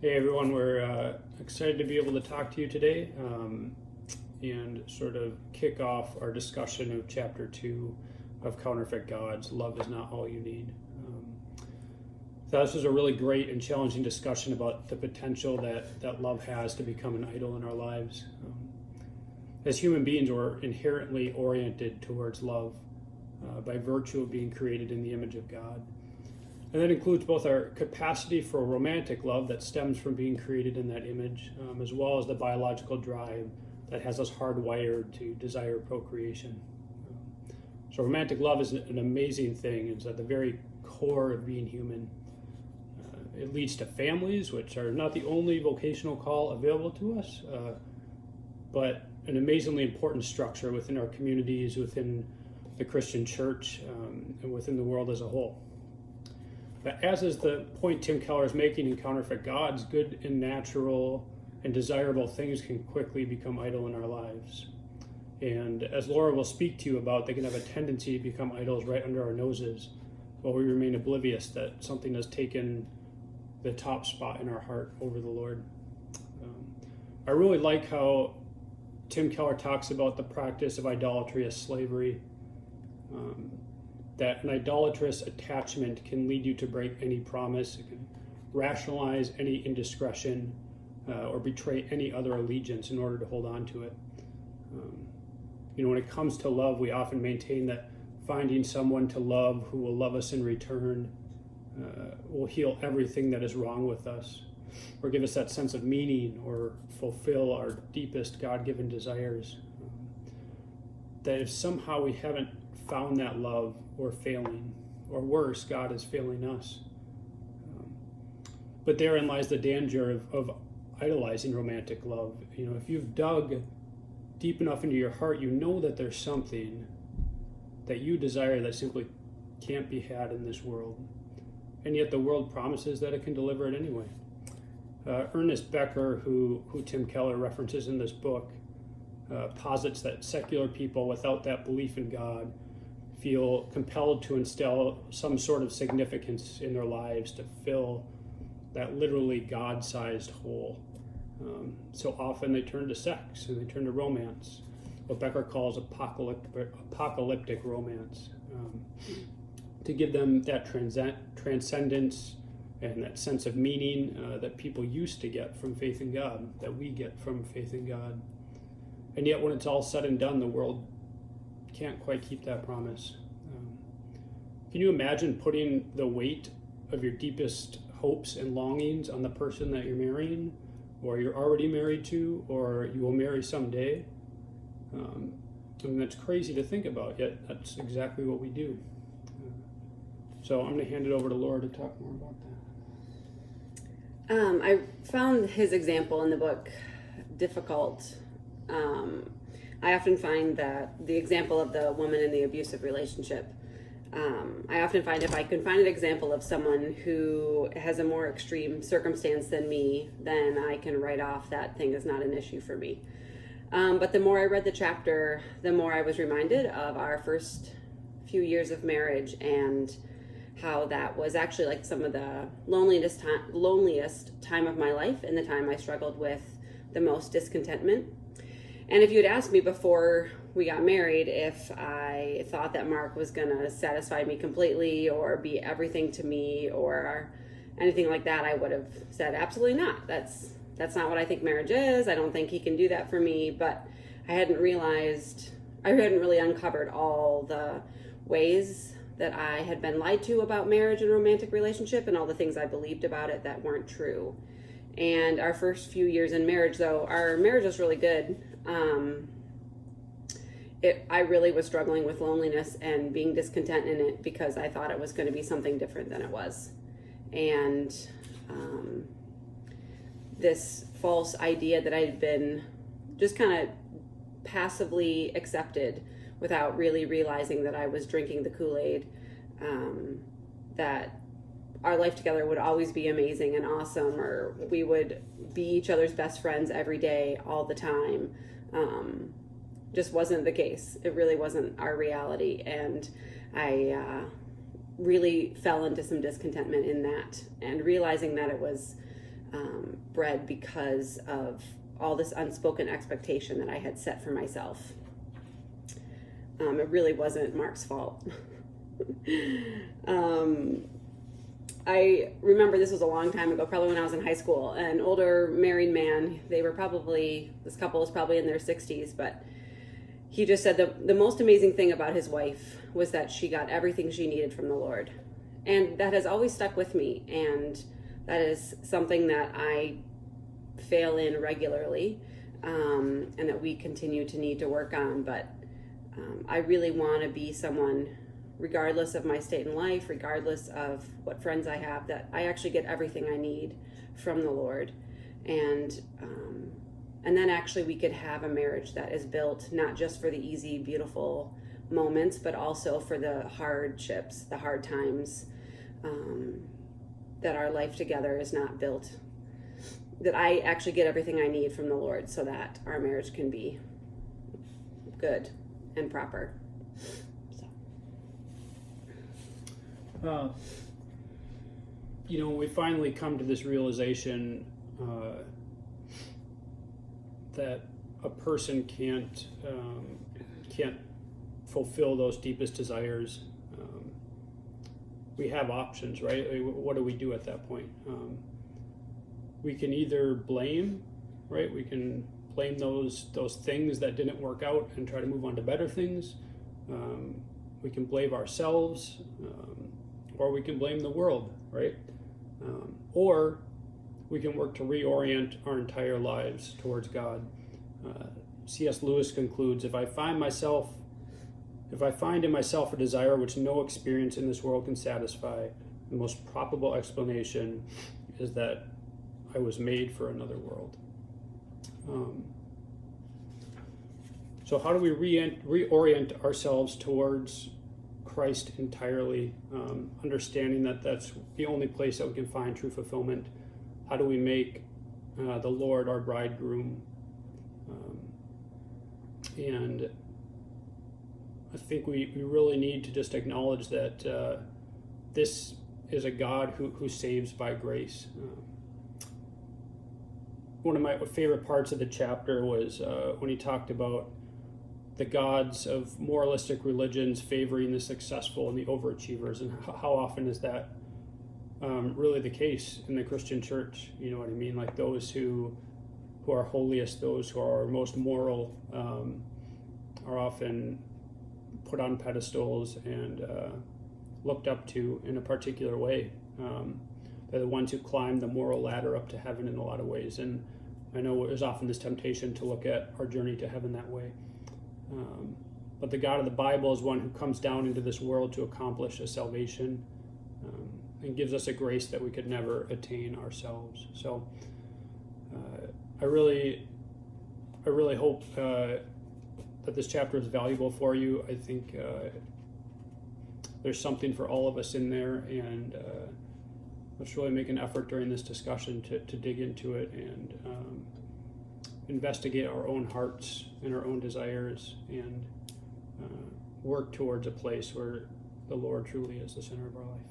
Hey everyone, we're excited to be able to talk to you today and sort of kick off our discussion of chapter 2 of Counterfeit Gods, Love is Not All You Need. So this was a really great and challenging discussion about the potential that love has to become an idol in our lives. As human beings, we're inherently oriented towards love by virtue of being created in the image of God. And that includes both our capacity for romantic love that stems from being created in that image, as well as the biological drive that has us hardwired to desire procreation. So romantic love is an amazing thing. It's at the very core of being human. It leads to families, which are not the only vocational call available to us, but an amazingly important structure within our communities, within the Christian church, and within the world as a whole. But as is the point Tim Keller is making in Counterfeit Gods, good and natural and desirable things can quickly become idol in our lives. And as Laura will speak to you about, they can have a tendency to become idols right under our noses while we remain oblivious that something has taken the top spot in our heart over the Lord. I really like how Tim Keller talks about the practice of idolatry as slavery. That an idolatrous attachment can lead you to break any promise, it can rationalize any indiscretion, or betray any other allegiance in order to hold on to it. When it comes to love, we often maintain that finding someone to love who will love us in return will heal everything that is wrong with us, or give us that sense of meaning, or fulfill our deepest God-given desires. That if somehow we haven't found that love, we're failing, or worse, God is failing us. But therein lies the danger of idolizing romantic love. If you've dug deep enough into your heart, you know that there's something that you desire that simply can't be had in this world. And yet the world promises that it can deliver it anyway. Ernest Becker, who Tim Keller references in this book, posits that secular people without that belief in God feel compelled to instill some sort of significance in their lives to fill that literally God-sized hole. So often they turn to sex and they turn to romance, what Becker calls apocalyptic romance, to give them that transcendence and that sense of meaning that people used to get from faith in God, that we get from faith in God. And yet when it's all said and done, the world can't quite keep that promise. Can you imagine putting the weight of your deepest hopes and longings on the person that you're marrying, or you're already married to, or you will marry someday? That's crazy to think about, yet that's exactly what we do. So I'm going to hand it over to Laura to talk more about that. I found his example in the book difficult. I often find that the example of the woman in the abusive relationship, I often find if I can find an example of someone who has a more extreme circumstance than me, then I can write off that thing as not an issue for me. But the more I read the chapter, the more I was reminded of our first few years of marriage and how that was actually like some of the loneliest time of my life and the time I struggled with the most discontentment. And if you had asked me before we got married if I thought that Mark was going to satisfy me completely or be everything to me or anything like that, I would have said absolutely not. That's not what I think marriage is. I don't think he can do that for me. But I hadn't really uncovered all the ways that I had been lied to about marriage and romantic relationship and all the things I believed about it that weren't true. And our first few years in marriage, though, our marriage was really good. I really was struggling with loneliness and being discontent in it because I thought it was going to be something different than it was. And this false idea that I had been just kind of passively accepted without really realizing that I was drinking the Kool-Aid, that our life together would always be amazing and awesome, or we would be each other's best friends every day, all the time. Just wasn't the case. It really wasn't our reality. And I really fell into some discontentment in that, and realizing that it was bred because of all this unspoken expectation that I had set for myself. It really wasn't Mark's fault. I remember this was a long time ago, probably when I was in high school. An older married man, this couple was probably in their 60s, but he just said the most amazing thing about his wife was that she got everything she needed from the Lord. And that has always stuck with me, and that is something that I fail in regularly, and that we continue to need to work on. But I really want to be someone, regardless of my state in life, regardless of what friends I have, that I actually get everything I need from the Lord. And then actually we could have a marriage that is built not just for the easy, beautiful moments, but also for the hardships, the hard times, that our life together is not built, that I actually get everything I need from the Lord so that our marriage can be good and proper. We finally come to this realization that a person can't fulfill those deepest desires. We have options, right? What do we do at that point? We can either blame, right? We can blame those things that didn't work out and try to move on to better things. We can blame ourselves, or we can blame the world, right? Or we can work to reorient our entire lives towards God. C.S. Lewis concludes, if I find in myself a desire which no experience in this world can satisfy, the most probable explanation is that I was made for another world. So how do we reorient ourselves towards Christ entirely, understanding that that's the only place that we can find true fulfillment? How do we make the Lord our bridegroom? And I think we really need to just acknowledge that this is a God who saves by grace. One of my favorite parts of the chapter was when he talked about the gods of moralistic religions favoring the successful and the overachievers, and how often is that really the case in the Christian church? You know what I mean? Like those who are holiest, those who are most moral, are often put on pedestals and looked up to in a particular way. They're the ones who climb the moral ladder up to heaven in a lot of ways. And I know there's often this temptation to look at our journey to heaven that way. But the God of the Bible is one who comes down into this world to accomplish a salvation, and gives us a grace that we could never attain ourselves. So I really hope that this chapter is valuable for you. I think there's something for all of us in there, and let's really make an effort during this discussion to dig into it and investigate our own hearts and our own desires, and work towards a place where the Lord truly is the center of our life.